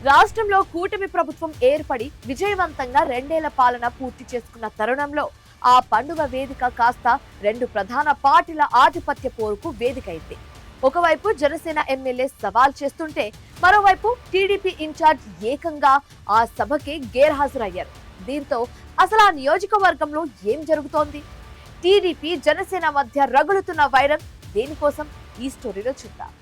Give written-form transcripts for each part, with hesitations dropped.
రాష్ట్రంలో కూటమి ప్రభుత్వం ఏర్పడి విజయవంతంగా 2 ఏళ్ల పాలన పూర్తి చేసుకున్న తరుణంలో ఆ పండుగ వేదిక కాస్త 2 ప్రధాన పార్టీల ఆధిపత్య పోరుకు వేదికైంది. ఒకవైపు జనసేన ఎమ్మెల్యే సవాల్ చేస్తుంటే మరోవైపు టీడీపీ ఇన్ఛార్జ్ ఏకంగా ఆ సభకి గైర్హాజరయ్యారు. దీంతో అసలు ఆ నియోజకవర్గంలో ఏం జరుగుతోంది? టీడీపీ జనసేన మధ్య రగులుతున్న వైరం దేనికోసం? ఈ స్టోరీలో చూద్దాం.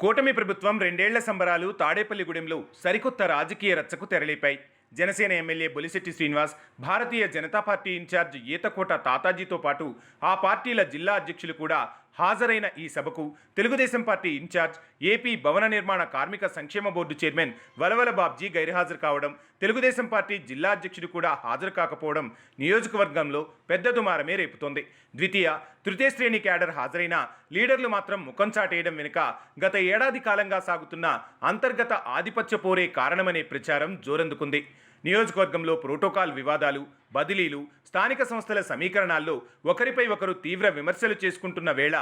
కూటమి ప్రభుత్వం 2 ఏళ్ల సంబరాలు తాడేపల్లిగూడెంలో సరికొత్త రాజకీయ రచ్చకు తెరలేపాయి. Janasena MLA Bolisetti Srinivas, Bharatiya Janata party incharge Ethakota తాతాజీతో పాటు ఆ పార్టీల జిల్లా అధ్యక్షులు కూడా హాజరైన ఈ సభకు తెలుగుదేశం పార్టీ ఇన్ఛార్జ్, ఏపీ భవన నిర్మాణ కార్మిక సంక్షేమ బోర్డు చైర్మన్ వలవల బాబ్జీ గైర్హాజరు కావడం, తెలుగుదేశం పార్టీ జిల్లా అధ్యక్షుడు కూడా హాజరు కాకపోవడం నియోజకవర్గంలో పెద్ద దుమారమే రేపుతోంది. ద్వితీయ, తృతీయ శ్రేణి క్యాడర్ హాజరైన లీడర్లు మాత్రం ముఖం చాటేయడం వెనుక గత ఏడాది కాలంగా సాగుతున్న అంతర్గత ఆధిపత్య పోరే కారణమనే ప్రచారం జోరందుకుంది. నియోజకవర్గంలో ప్రోటోకాల్ వివాదాలు, బదిలీలు, స్థానిక సంస్థల సమీకరణాల్లో ఒకరిపై ఒకరు తీవ్ర విమర్శలు చేసుకుంటున్న వేళ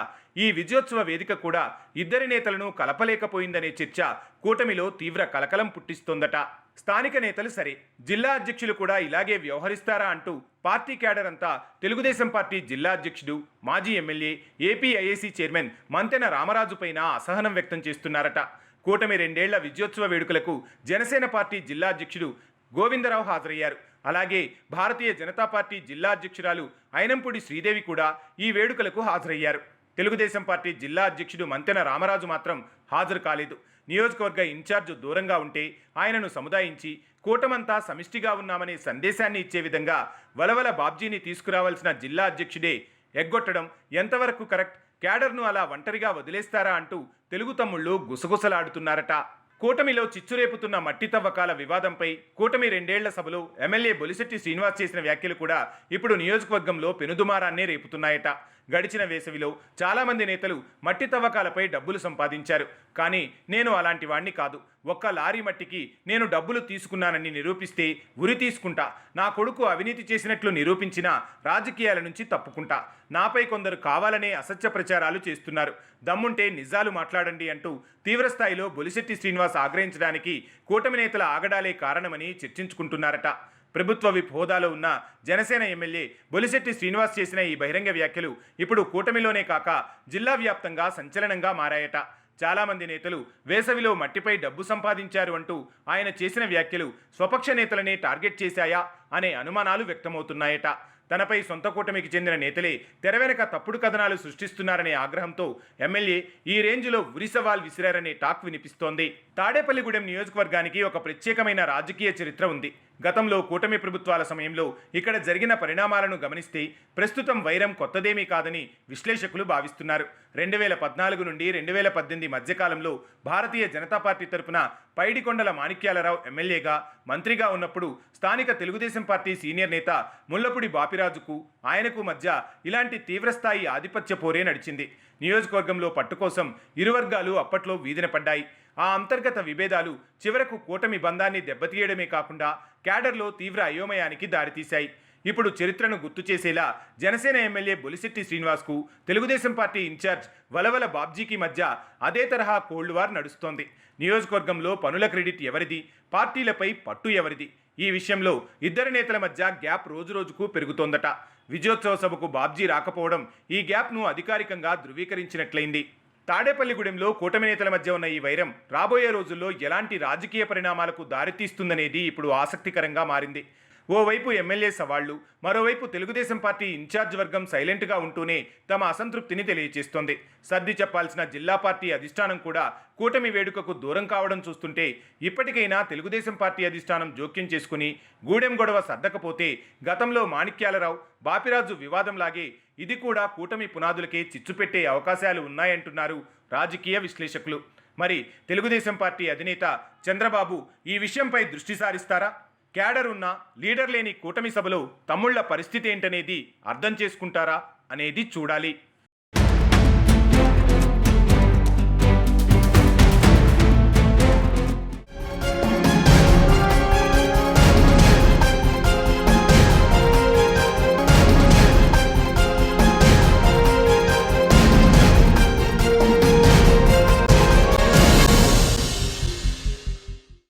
ఈ విజయోత్సవ వేదిక కూడా ఇద్దరి నేతలను కలపలేకపోయిందనే చర్చ కూటమిలో తీవ్ర కలకలం పుట్టిస్తోందట. స్థానిక నేతలు సరే, జిల్లా అధ్యక్షులు కూడా ఇలాగే వ్యవహరిస్తారా అంటూ పార్టీ క్యాడర్ అంతా తెలుగుదేశం పార్టీ జిల్లా అధ్యక్షుడు, మాజీ MLA, AP IAC chairman Manthena Ramaraju పైన అసహనం వ్యక్తం చేస్తున్నారట. కూటమి 2 ఏళ్ల విజయోత్సవ వేడుకలకు జనసేన పార్టీ జిల్లా అధ్యక్షుడు గోవిందరావు హాజరయ్యారు. అలాగే భారతీయ జనతా పార్టీ జిల్లా అధ్యక్షురాలు అయినంపూడి శ్రీదేవి కూడా ఈ వేడుకలకు హాజరయ్యారు. తెలుగుదేశం పార్టీ జిల్లా అధ్యక్షుడు మంతెన రామరాజు మాత్రం హాజరు కాలేదు. నియోజకవర్గ ఇన్ఛార్జ్ దూరంగా ఉంటే ఆయనను సముదాయించి కూటమంతా సమిష్టిగా ఉన్నామనే సందేశాన్ని ఇచ్చే విధంగా వలవల బాబ్జీని తీసుకురావాల్సిన జిల్లా అధ్యక్షుడే ఎగ్గొట్టడం ఎంతవరకు కరెక్ట్? క్యాడర్ను అలా ఒంటరిగా వదిలేస్తారా అంటూ తెలుగు తమ్ముళ్ళు గుసగుసలాడుతున్నారట. కూటమిలో చిచ్చురేపుతున్న మట్టి తవ్వకాల వివాదంపై కూటమి 2 ఏళ్ల సభలో ఎమ్మెల్యే బొలిశెట్టి శ్రీనివాస్ చేసిన వ్యాఖ్యలు కూడా ఇప్పుడు నియోజకవర్గంలో పెనుదుమారాన్నే రేపుతున్నాయట. గడిచిన వేసవిలో చాలామంది నేతలు మట్టి తవ్వకాలపై డబ్బులు సంపాదించారు. కానీ నేను అలాంటి వాణ్ణి కాదు. ఒక్క లారీ మట్టికి నేను డబ్బులు తీసుకున్నానని నిరూపిస్తే ఉరి తీసుకుంటా. నా కొడుకు అవినీతి చేసినట్లు నిరూపించినా రాజకీయాల నుంచి తప్పుకుంటా. నాపై కొందరు కావాలనే అసత్య ప్రచారాలు చేస్తున్నారు. దమ్ముంటే నిజాలు మాట్లాడండి అంటూ తీవ్రస్థాయిలో బొలిశెట్టి శ్రీనివాస్ ఆగ్రహించడానికి కూటమి నేతల ఆగడాలే కారణమని చర్చించుకుంటున్నారట. ప్రభుత్వ విప్ హోదాలో ఉన్న జనసేన ఎమ్మెల్యే బొలిశెట్టి శ్రీనివాస్ చేసిన ఈ బహిరంగ వ్యాఖ్యలు ఇప్పుడు కూటమిలోనే కాక జిల్లా వ్యాప్తంగా సంచలనంగా మారాయట. చాలామంది నేతలు వేసవిలో మట్టిపై డబ్బు సంపాదించారు అంటూ ఆయన చేసిన వ్యాఖ్యలు స్వపక్ష నేతలనే టార్గెట్ చేశాయా అనే అనుమానాలు వ్యక్తమవుతున్నాయట. తనపై సొంత కూటమికి చెందిన నేతలే తెర వెనక తప్పుడు కథనాలు సృష్టిస్తున్నారనే ఆగ్రహంతో ఎమ్మెల్యే ఈ రేంజ్లో ఉరి సవాల్ విసిరారనే టాక్ వినిపిస్తోంది. తాడేపల్లిగూడెం నియోజకవర్గానికి ఒక ప్రత్యేకమైన రాజకీయ చరిత్ర ఉంది. గతంలో కూటమి ప్రభుత్వాల సమయంలో ఇక్కడ జరిగిన పరిణామాలను గమనిస్తే ప్రస్తుతం వైరం కొత్తదేమీ కాదని విశ్లేషకులు భావిస్తున్నారు. 2014 నుండి 2018 మధ్యకాలంలో భారతీయ జనతా పార్టీ తరపున పైడికొండల మాణిక్యాలరావు ఎమ్మెల్యేగా, మంత్రిగా ఉన్నప్పుడు స్థానిక తెలుగుదేశం పార్టీ సీనియర్ నేత ముల్లపూడి బాపిరాజుకు ఆయనకు మధ్య ఇలాంటి తీవ్రస్థాయి ఆధిపత్య పోరే నడిచింది. నియోజకవర్గంలో పట్టు కోసం ఇరు వర్గాలు అప్పట్లో వీధిన పడ్డాయి. ఆ అంతర్గత విభేదాలు చివరకు కూటమి బంధాన్ని దెబ్బతీయడమే కాకుండా క్యాడర్లో తీవ్ర అయోమయానికి దారితీశాయి. ఇప్పుడు చరిత్రను గుర్తు చేసేలా జనసేన ఎమ్మెల్యే బొలిశెట్టి శ్రీనివాస్కు తెలుగుదేశం పార్టీ ఇన్ఛార్జ్ వలవల బాబ్జీకి మధ్య అదే తరహా కోల్డ్ వార్ నడుస్తోంది. నియోజకవర్గంలో పనుల క్రెడిట్ ఎవరిది? పార్టీలపై పట్టు ఎవరిది? ఈ విషయంలో ఇద్దరు నేతల మధ్య గ్యాప్ రోజురోజుకు పెరుగుతోందట. విజయోత్సవ సభకు బాబ్జీ రాకపోవడం ఈ గ్యాప్ను అధికారికంగా ధృవీకరించినట్లయింది. తాడేపల్లిగూడెంలో కూటమి నేతల మధ్య ఉన్న ఈ వైరం రాబోయే రోజుల్లో ఎలాంటి రాజకీయ పరిణామాలకు దారితీస్తుందనేది ఇప్పుడు ఆసక్తికరంగా మారింది. ఓవైపు ఎమ్మెల్యే సవాళ్లు, మరోవైపు తెలుగుదేశం పార్టీ ఇన్ఛార్జ్ వర్గం సైలెంట్గా ఉంటూనే తమ అసంతృప్తిని తెలియజేస్తోంది. సర్ది చెప్పాల్సిన జిల్లా పార్టీ అధిష్టానం కూడా కూటమి వేడుకకు దూరం కావడం చూస్తుంటే ఇప్పటికైనా తెలుగుదేశం పార్టీ అధిష్టానం జోక్యం చేసుకుని గూడెం గొడవ సర్దకపోతే గతంలో మాణిక్యాలరావు, బాపిరాజు వివాదంలాగే ఇది కూడా కూటమి పునాదులకే చిచ్చు పెట్టే అవకాశాలు ఉన్నాయంటున్నారు రాజకీయ విశ్లేషకులు. మరి తెలుగుదేశం పార్టీ అధినేత చంద్రబాబు ఈ విషయంపై దృష్టి సారిస్తారా? క్యాడర్ ఉన్న, లీడర్ లేని కూటమి సభలో తమ్ముళ్ల పరిస్థితి ఏంటనేది అర్థం చేసుకుంటారా అనేది చూడాలి.